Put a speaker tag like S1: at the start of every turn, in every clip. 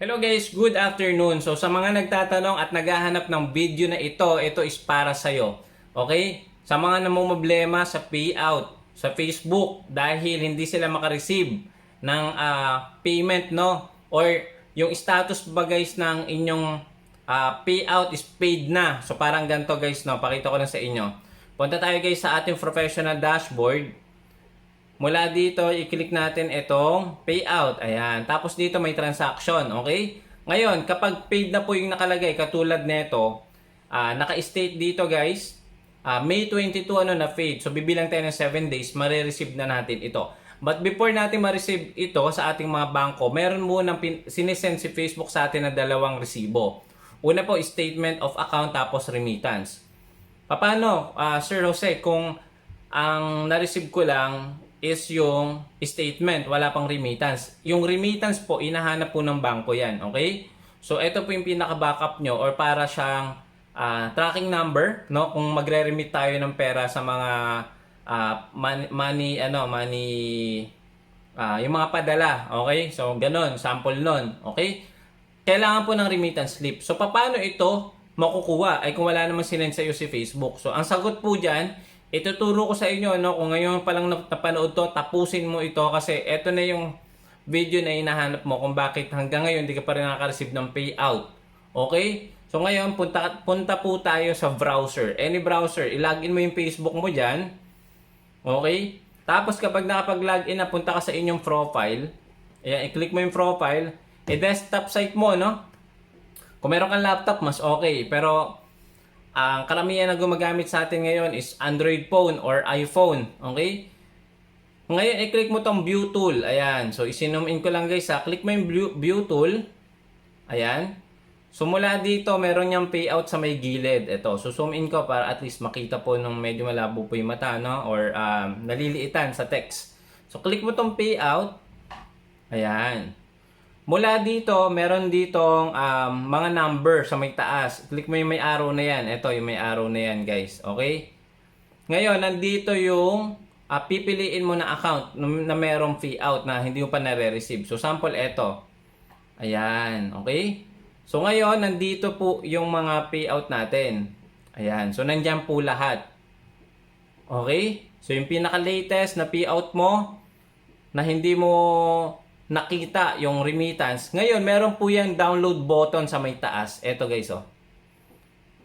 S1: Hello guys, good afternoon. So sa mga nagtatanong at naghahanap ng video na ito is para sa'yo. Okay? Sa mga namumblema sa payout sa Facebook dahil hindi sila makareceive ng payment, no? Or yung status ba guys ng inyong payout is paid na. So parang ganito guys, no? Pakita ko lang sa inyo. Punta tayo guys sa ating professional dashboard. Mula dito, i-click natin itong payout. Ayan. Tapos dito may transaction. Okay? Ngayon, kapag paid na po yung nakalagay, katulad nito, naka-state dito guys, May 22 na paid. So, bibilang tayo ng 7 days, marireceive na natin ito. But before natin ma-receive ito sa ating mga bangko, meron munang sinisend si Facebook sa atin na dalawang resibo. Una po, statement of account, tapos remittance. Paano, Sir Jose, kung ang na-receive ko lang is yung statement, wala pang remittance. Yung remittance po, inahanap po ng bangko yan, okay? So, ito po yung pinaka-backup nyo or para siyang tracking number, no? Kung magre-remit tayo ng pera sa mga yung mga padala, okay? So, ganun, sample nun, okay? Kailangan po ng remittance slip. So, paano ito makukuha? Ay kung wala namang sinend sa iyo si Facebook. So, ang sagot po dyan, ituturo ko sa inyo, no? Kung ngayon pa lang napanood to, tapusin mo ito kasi ito na yung video na hinahanap mo kung bakit hanggang ngayon hindi ka pa rin nakaka-receive ng payout. Okay? So, ngayon, punta po tayo sa browser. Any browser, ilagin mo yung Facebook mo dyan. Okay? Tapos, kapag nakapag-login na, punta ka sa inyong profile. Ayan, i-click mo yung profile. I-desktop site mo, no? Kung meron kang laptop, mas okay. Pero, ang karamihan na gumagamit sa atin ngayon is Android phone or iPhone. Okay? Ngayon, i-click mo tong view tool. Ayan. So, isinum in ko lang guys ha. Click mo yung view tool. Ayan. So, mula dito, meron niyang payout sa may gilid. Ito. So, zoom in ko para at least makita po nung medyo malabo po yung mata, no? Or naliliitan sa text. So, click mo tong payout. Ayan. Mula dito, meron ditong mga number sa may taas. Click mo yung may arrow na yan. Ito, yung may arrow na yan, guys. Okay? Ngayon, nandito yung pipiliin mo na account na merong payout na hindi mo pa nare-receive. So, sample, ito. Ayan. Okay? So, ngayon, nandito po yung mga payout natin. Ayan. So, nandyan po lahat. Okay? So, yung pinaka-latest na payout mo na hindi mo nakita yung remittance. Ngayon, meron po yung download button sa may taas. Ito guys, oh.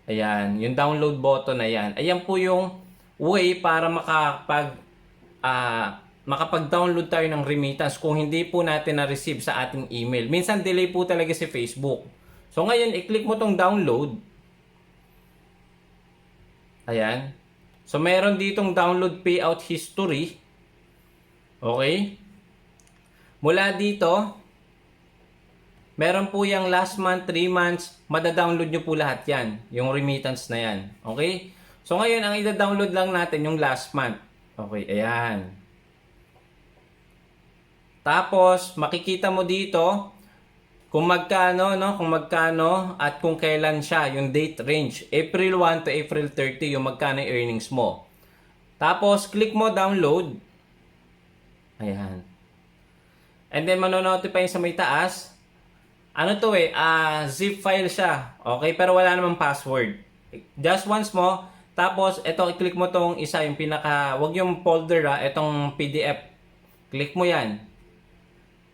S1: Ayan, yung download button na yan. Ayan po yung way para makapag-download tayo ng remittance kung hindi po natin na-receive sa ating email. Minsan delay po talaga si Facebook. So ngayon, i-click mo tong download. Ayan. So meron ditong download payout history. Okay? Mula dito, meron po yung last month, 3 months, madadownload nyo po lahat yan. Yung remittance na yan. Okay? So ngayon, ang ida-download lang natin yung last month. Okay, ayan. Tapos, makikita mo dito kung magkano, no? Kung magkano at kung kailan siya, yung date range. April 1 to April 30, yung magkano yung earnings mo. Tapos, click mo download. Ayan. And then, manonotify sa may taas. Ano to zip file siya. Okay? Pero wala namang password. Just once mo. Tapos, ito, i-click mo tong isa, yung pinaka, wag yung folder itong PDF. Click mo yan.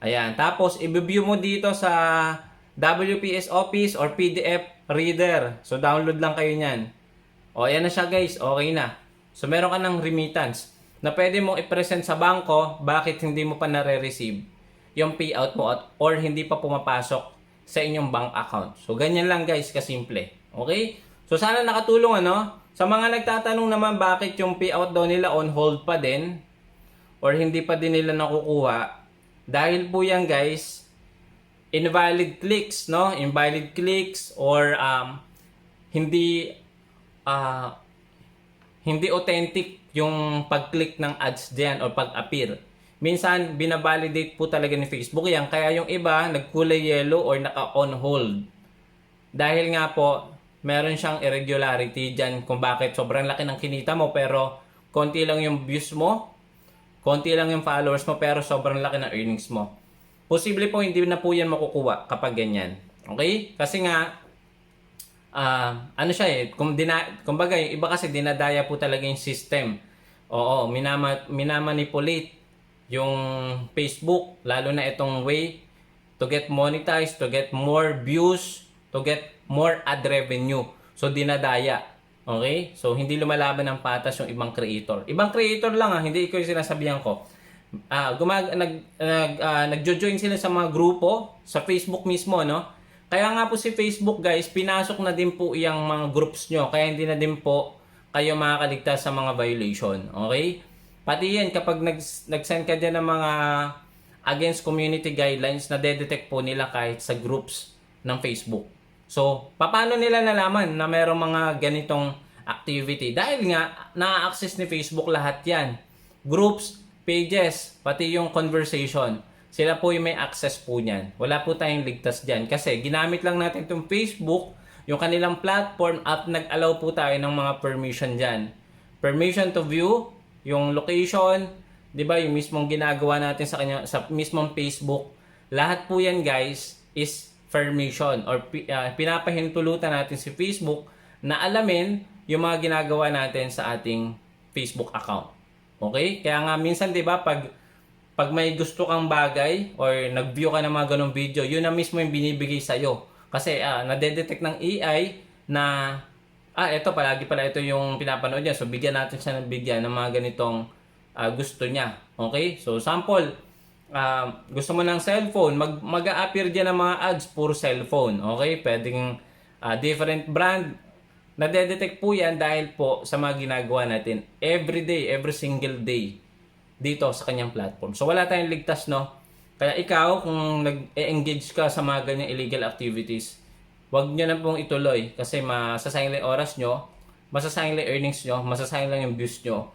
S1: Ayan. Tapos, i-view mo dito sa WPS Office or PDF Reader. So, download lang kayo nyan. O, ayan na siya guys. Okay na. So, meron ka ng remittance na pwede mong i-present sa bangko. Bakit hindi mo pa nare-receive yung payout mo or hindi pa pumapasok sa inyong bank account. So, ganyan lang guys, kasimple. Okay? So, sana nakatulong Sa mga nagtatanong naman bakit yung payout daw nila on hold pa din or hindi pa din nila nakukuha, dahil po yan guys, invalid clicks, no? Invalid clicks or hindi hindi authentic yung pag-click ng ads diyan or pag-appear. Minsan, binabalidate po talaga ni Facebook yan. Kaya yung iba, nagkulay yellow or naka-on hold. Dahil nga po, meron siyang irregularity dyan kung bakit sobrang laki ng kinita mo pero konti lang yung views mo, konti lang yung followers mo pero sobrang laki ng earnings mo. posible po hindi na po yan makukuha kapag ganyan. Okay? Kasi nga, ano siya eh, kumbaga yung iba kasi dinadaya po talaga yung system. Oo, minamanipulate yung Facebook, lalo na itong way to get monetized, to get more views, to get more ad revenue. So dinadaya. Okay? So hindi lumalaban ng patas yung ibang creator. Ibang creator lang hindi ko yung sinasabihan ko. Nagjo-join sila sa mga grupo sa Facebook mismo, no? Kaya nga po si Facebook, guys, pinasok na din po yung mga groups nyo. Kaya hindi na din po kayo makakaligtas sa mga violation. Okay? Pati yan, kapag nag-send ka dyan ng mga against community guidelines, na detect po nila kahit sa groups ng Facebook. So, paano nila nalaman na mayroong mga ganitong activity? Dahil nga, na-access ni Facebook lahat yan. Groups, pages, pati yung conversation. Sila po yung may access po niyan. Wala po tayong ligtas dyan. Kasi ginamit lang natin itong Facebook, yung kanilang platform, at nag-allow po tayo ng mga permission dyan. Permission to view, yung location, di ba, yung mismong ginagawa natin sa mismong Facebook. Lahat po yan, guys, is permission or pinapahintulutan natin si Facebook na alamin yung mga ginagawa natin sa ating Facebook account. Okay? Kaya nga minsan, di ba, pag may gusto kang bagay or nag-view ka ng mga ganong video, yun na mismo yung binibigay sa'yo. Kasi nadedetect ng AI na eto palagi pala ito yung pinapanood niya. So bigyan natin siya ng ng mga ganitong gusto niya. Okay? So sample, gusto mo ng cellphone, mag-a-appear diyan ng mga ads puro cellphone. Okay? Pwedeng different brand. Nadedetect po yan dahil po sa mga ginagawa natin every day, every single day dito sa kanyang platform. So wala tayong ligtas, no? Kaya ikaw, kung nag-engage ka sa mga ganyang illegal activities, wag nyo na pong ituloy kasi masasayang lang yung oras nyo, masasayang lang yung earnings nyo, masasayang lang yung views nyo,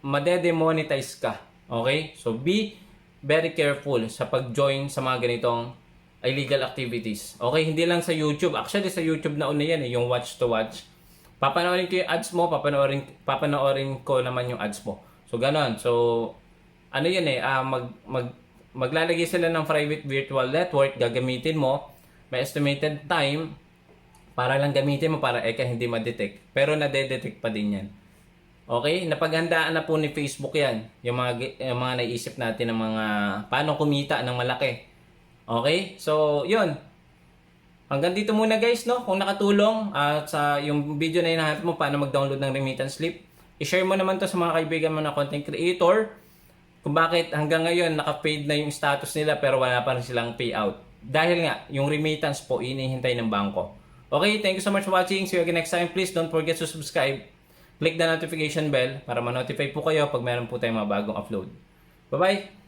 S1: madedemonetize ka. Okay? So be very careful sa pag-join sa mga ganitong illegal activities. Okay? Hindi lang sa YouTube. Actually, sa YouTube na una yan, yung watch to watch. Papanoorin ko yung ads mo, papanoorin ko naman yung ads mo. So, ganon. So, ano yun maglalagay sila ng private virtual network, gagamitin mo, may estimated time, para lang gamitin mo para hindi ma-detect. Pero nade-detect pa din yan. Okay? Napaghandaan na po ni Facebook yan. Yung mga naisip natin ng mga paano kumita ng malaki. Okay? So, yun. Hanggang dito muna, guys, no? Kung nakatulong sa yung video na hinahanap mo paano mag-download ng remittance slip, i-share mo naman to sa mga kaibigan mo na content creator kung bakit hanggang ngayon naka-paid na yung status nila pero wala pa rin silang payout. Dahil nga, yung remittance po inihintay ng bangko. Okay, thank you so much for watching. See you again next time. Please don't forget to subscribe. Click the notification bell para ma-notify po kayo pag meron po tayong mga bagong upload. Bye-bye!